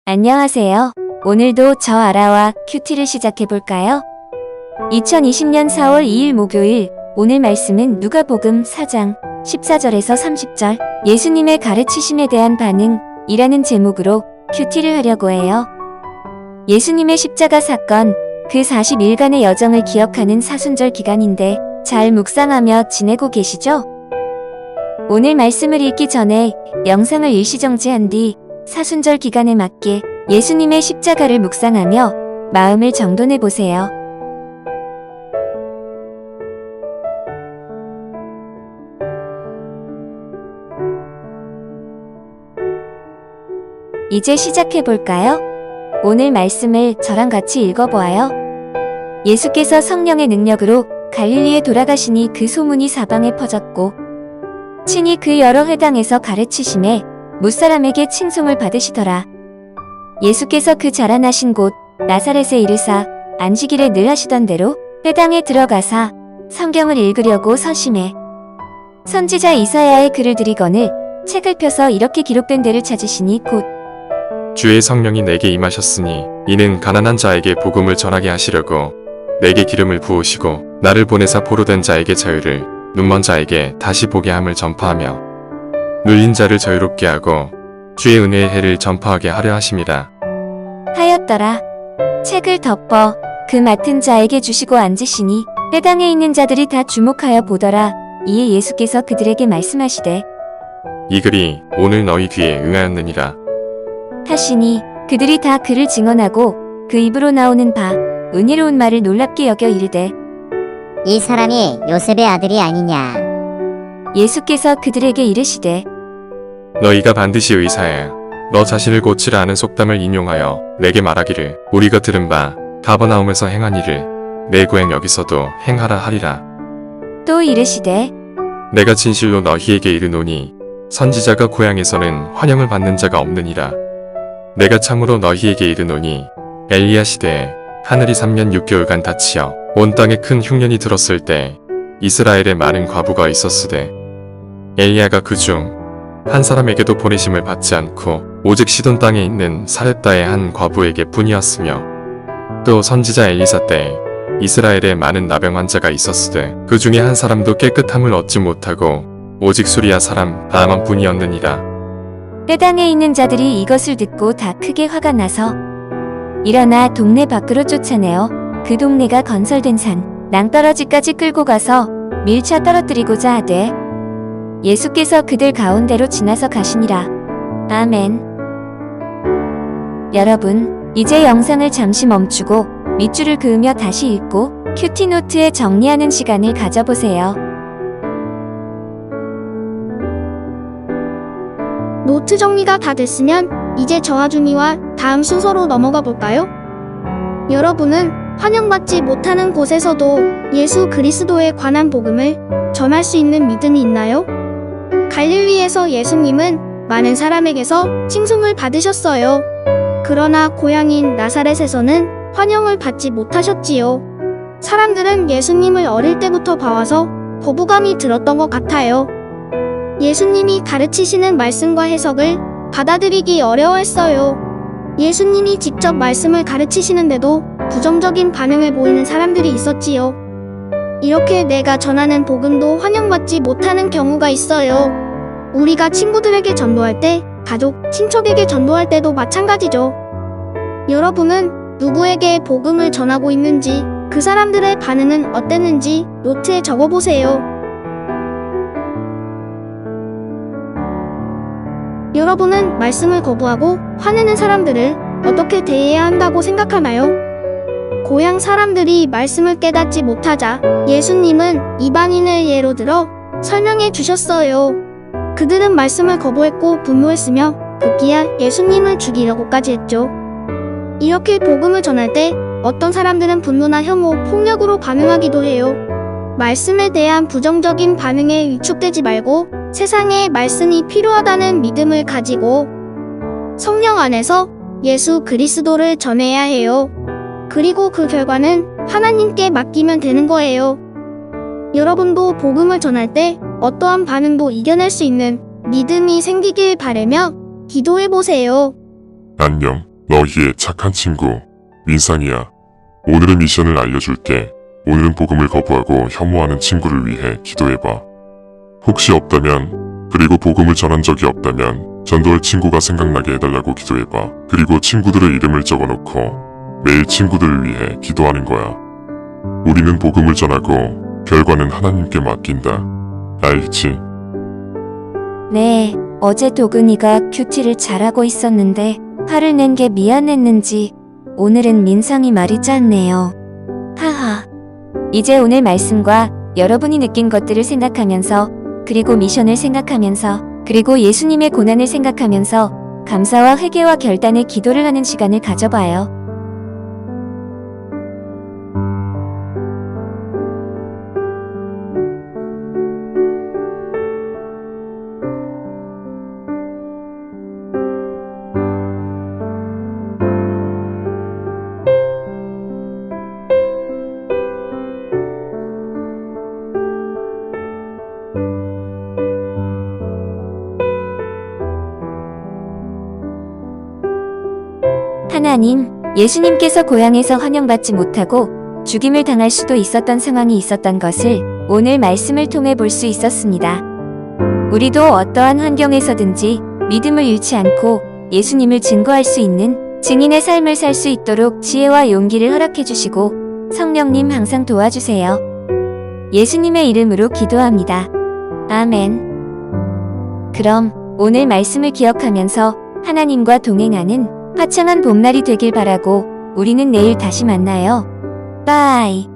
안녕하세요. 오늘도 저 아라와 큐티를 시작해볼까요? 2020년 4월 2일 목요일, 오늘 말씀은 누가복음 4장 14절에서 30절, 예수님의 가르치심에 대한 반응이라는 제목으로 큐티를 하려고 해요. 예수님의 십자가 사건, 그 40일간의 여정을 기억하는 사순절 기간인데 잘 묵상하며 지내고 계시죠? 오늘 말씀을 읽기 전에 영상을 일시정지한 뒤 사순절 기간에 맞게 예수님의 십자가를 묵상하며 마음을 정돈해 보세요. 이제 시작해 볼까요? 오늘 말씀을 저랑 같이 읽어보아요. 예수께서 성령의 능력으로 갈릴리에 돌아가시니 그 소문이 사방에 퍼졌고 친히 그 여러 회당에서 가르치심에 무사람에게 칭송을 받으시더라. 예수께서 그 자라나신 곳 나사렛에 이르사 안식일에 늘 하시던 대로 회당에 들어가사 성경을 읽으려고 서심해 선지자 이사야의 글을 들이거늘 책을 펴서 이렇게 기록된 데를 찾으시니 곧 주의 성령이 내게 임하셨으니 이는 가난한 자에게 복음을 전하게 하시려고 내게 기름을 부으시고 나를 보내사 포로된 자에게 자유를 눈먼 자에게 다시 보게 함을 전파하며 눌린 자를 자유롭게 하고 주의 은혜의 해를 전파하게 하려 하심이라 하였더라. 책을 덮어 그 맡은 자에게 주시고 앉으시니 회당에 있는 자들이 다 주목하여 보더라. 이에 예수께서 그들에게 말씀하시되 이 글이 오늘 너희 귀에 응하였느니라 하시니 그들이 다 그를 증언하고 그 입으로 나오는 바 은혜로운 말을 놀랍게 여겨 이르되 이 사람이 요셉의 아들이 아니냐. 예수께서 그들에게 이르시되 너희가 반드시 의사해 너 자신을 고치라 하는 속담을 인용하여 내게 말하기를 우리가 들은 바 가버나움에서 행한 일을 내 고향 여기서도 행하라 하리라. 또 이르시되 내가 진실로 너희에게 이르노니 선지자가 고향에서는 환영을 받는 자가 없느니라. 내가 참으로 너희에게 이르노니 엘리야 시대에 하늘이 3년 6개월간 닫히어 온 땅에 큰 흉년이 들었을 때 이스라엘에 많은 과부가 있었으되 엘리야가 그중 한 사람에게도 보내심을 받지 않고 오직 시돈 땅에 있는 사렙다의 한 과부에게 뿐이었으며 또 선지자 엘리사 때 이스라엘에 많은 나병 환자가 있었으되 그 중에 한 사람도 깨끗함을 얻지 못하고 오직 수리아 사람 나아만 뿐이었느니라. 회당에 있는 자들이 이것을 듣고 다 크게 화가 나서 일어나 동네 밖으로 쫓아내어 그 동네가 건설된 산 낭떠러지까지 끌고 가서 밀쳐 떨어뜨리고자 하되 예수께서 그들 가운데로 지나서 가시니라. 아멘. 여러분, 이제 영상을 잠시 멈추고 밑줄을 그으며 다시 읽고 큐티노트에 정리하는 시간을 가져보세요. 노트 정리가 다 됐으면 이제 저와 준이와 다음 순서로 넘어가 볼까요? 여러분은 환영받지 못하는 곳에서도 예수 그리스도에 관한 복음을 전할 수 있는 믿음이 있나요? 갈릴리에서 예수님은 많은 사람에게서 칭송을 받으셨어요. 그러나 고향인 나사렛에서는 환영을 받지 못하셨지요. 사람들은 예수님을 어릴 때부터 봐와서 거부감이 들었던 것 같아요. 예수님이 가르치시는 말씀과 해석을 받아들이기 어려워했어요. 예수님이 직접 말씀을 가르치시는데도 부정적인 반응을 보이는 사람들이 있었지요. 이렇게 내가 전하는 복음도 환영받지 못하는 경우가 있어요. 우리가 친구들에게 전도할 때, 가족, 친척에게 전도할 때도 마찬가지죠. 여러분은 누구에게 복음을 전하고 있는지, 그 사람들의 반응은 어땠는지 노트에 적어보세요. 여러분은 말씀을 거부하고 화내는 사람들을 어떻게 대해야 한다고 생각하나요? 고향 사람들이 말씀을 깨닫지 못하자 예수님은 이방인을 예로 들어 설명해 주셨어요. 그들은 말씀을 거부했고 분노했으며 급기야 예수님을 죽이려고까지 했죠. 이렇게 복음을 전할 때 어떤 사람들은 분노나 혐오, 폭력으로 반응하기도 해요. 말씀에 대한 부정적인 반응에 위축되지 말고 세상에 말씀이 필요하다는 믿음을 가지고 성령 안에서 예수 그리스도를 전해야 해요. 그리고 그 결과는 하나님께 맡기면 되는 거예요. 여러분도 복음을 전할 때 어떠한 반응도 이겨낼 수 있는 믿음이 생기길 바라며 기도해보세요. 안녕. 너희의 착한 친구 민상이야. 오늘의 미션을 알려줄게. 오늘은 복음을 거부하고 혐오하는 친구를 위해 기도해봐. 혹시 없다면, 그리고 복음을 전한 적이 없다면 전도할 친구가 생각나게 해달라고 기도해봐. 그리고 친구들의 이름을 적어놓고 매일 친구들을 위해 기도하는 거야. 우리는 복음을 전하고 결과는 하나님께 맡긴다. 알겠지? 네, 어제 도근이가 큐티를 잘하고 있었는데 화를 낸 게 미안했는지 오늘은 민상이 말이 짰네요. 하하. 이제 오늘 말씀과 여러분이 느낀 것들을 생각하면서, 그리고 미션을 생각하면서, 그리고 예수님의 고난을 생각하면서 감사와 회개와 결단의 기도를 하는 시간을 가져봐요. 하나님, 예수님께서 고향에서 환영받지 못하고 죽임을 당할 수도 있었던 상황이 있었던 것을 오늘 말씀을 통해 볼 수 있었습니다. 우리도 어떠한 환경에서든지 믿음을 잃지 않고 예수님을 증거할 수 있는 증인의 삶을 살 수 있도록 지혜와 용기를 허락해 주시고 성령님 항상 도와주세요. 예수님의 이름으로 기도합니다. 아멘. 그럼 오늘 말씀을 기억하면서 하나님과 동행하는 화창한 봄날이 되길 바라고 우리는 내일 다시 만나요. 빠이.